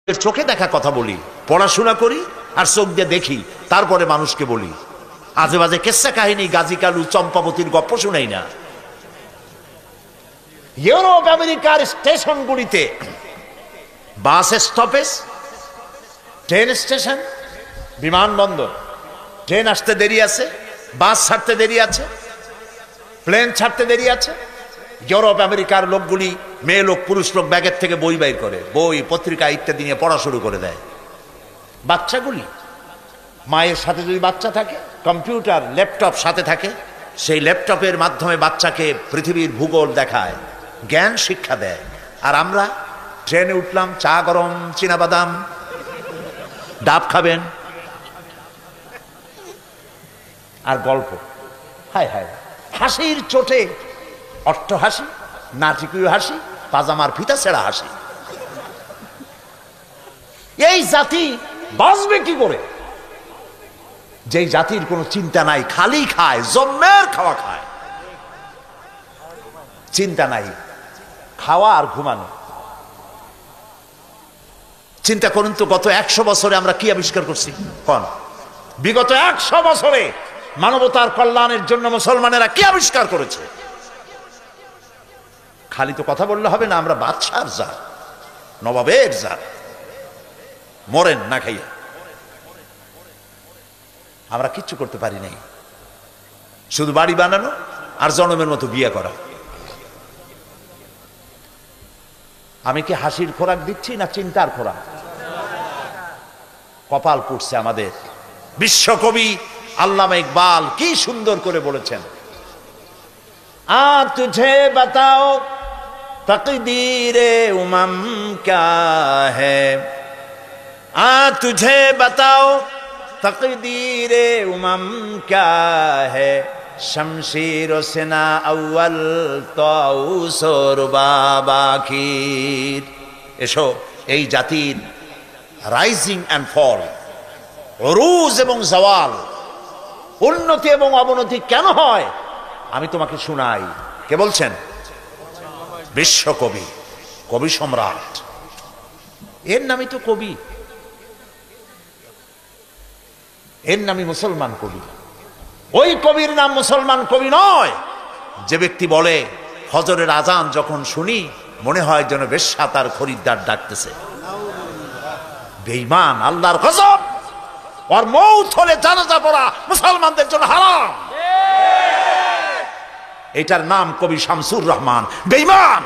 চোখে দেখা কথা বলি, পড়াশোনা করি আর চোখ দিয়ে দেখি, তারপরে মানুষকে বলি। আজে বাজে কেসা কাহিনী, গাজী কালু, চম্পাবতীর গপ্প শুনাই না। ইউরোপ আমেরিকার স্টেশনগুলিতে বাস স্টপেজ, ট্রেন স্টেশন, বিমানবন্দর, ট্রেন আসতে দেরি আছে, বাস ছাড়তে দেরি আছে, প্লেন ছাড়তে দেরি আছে। ইউরোপ আমেরিকার লোকগুলি, মেয়ে লোক পুরুষ লোক, ব্যাগের থেকে বই বাইর করে, বই পত্রিকা ইত্যাদি নিয়ে পড়া শুরু করে দেয়। বাচ্চাগুলি, মায়ের সাথে যদি বাচ্চা থাকে, কম্পিউটার ল্যাপটপ সাথে থাকে, সেই ল্যাপটপের মাধ্যমে বাচ্চাকে পৃথিবীর ভূগোল দেখায়, জ্ঞান শিক্ষা দেয়। আর আমরা ট্রেনে উঠলাম, চা গরম, চীনাবাদাম, ডাব খাবেন আর গল্প। হায় হায়, হাসির চোটে অট্ট হাসি, নাটকীয় হাসি, পাজামার ফিতা ছেঁড়া হাসি। এই জাতি বাঁচবে কি করে? যেই জাতির কোনো চিন্তা নাই, খালি খায়, জন্মের খাওয়া খায়, চিন্তা নাই, খাওয়া আর ঘুমানো। চিন্তা করুন তো, গত 100 বছরে আমরা কি আবিষ্কার করছি? কোন বিগত 100 বছরে মানবতার কল্যাণের জন্য মুসলমানেরা কি আবিষ্কার করেছে? খালি তো কথা বললে হবে না। আমরা বাদশার জাত, নবাবের জাত, মরেন না খাইয়া। আমরা কিচ্ছু করতে পারি নাই, শুধু বাড়ি বানানো আর জনমের মতো বিয়ে করা। আমি কি হাসির খোরাক দিচ্ছি না চিন্তার খোরাক? কপাল পুড়ছে আমাদের। বিশ্বকবি আল্লামা ইকবাল কি সুন্দর করে বলেছেন, আ তুঝে বাতাও তকদীরে উমম ক্যা হ্যায়, আ তুঝে বাতাও তকদীরে উমম ক্যা হ্যায়, শমশীর ও সেনা আউয়াল তাউস ও রুবাব আখির। এসো, এই জাতির রাইজিং অ্যান্ড ফল, উরুজ এবং জাওয়াল, উন্নতি এবং অবনতি কেন হয় আমি তোমাকে শুনাই। কে বলছেন? বিশ্বকবি, কবি সম্রাট। এর নামই তো কবি, এর নামই মুসলমান কবি। ওই কবির নাম মুসলমান কবি নয় যে ব্যক্তি বলে ফজরের আজান যখন শুনি মনে হয় যেন বেশ্যা তার খরিদ্দার ডাকতেছে। বেঈমান, আল্লাহর গজব। আর মৌত হলে জানাজা পড়া মুসলমানদের জন্য হারাম। এটার নাম কবি শামসুর রহমান। বেঈমান।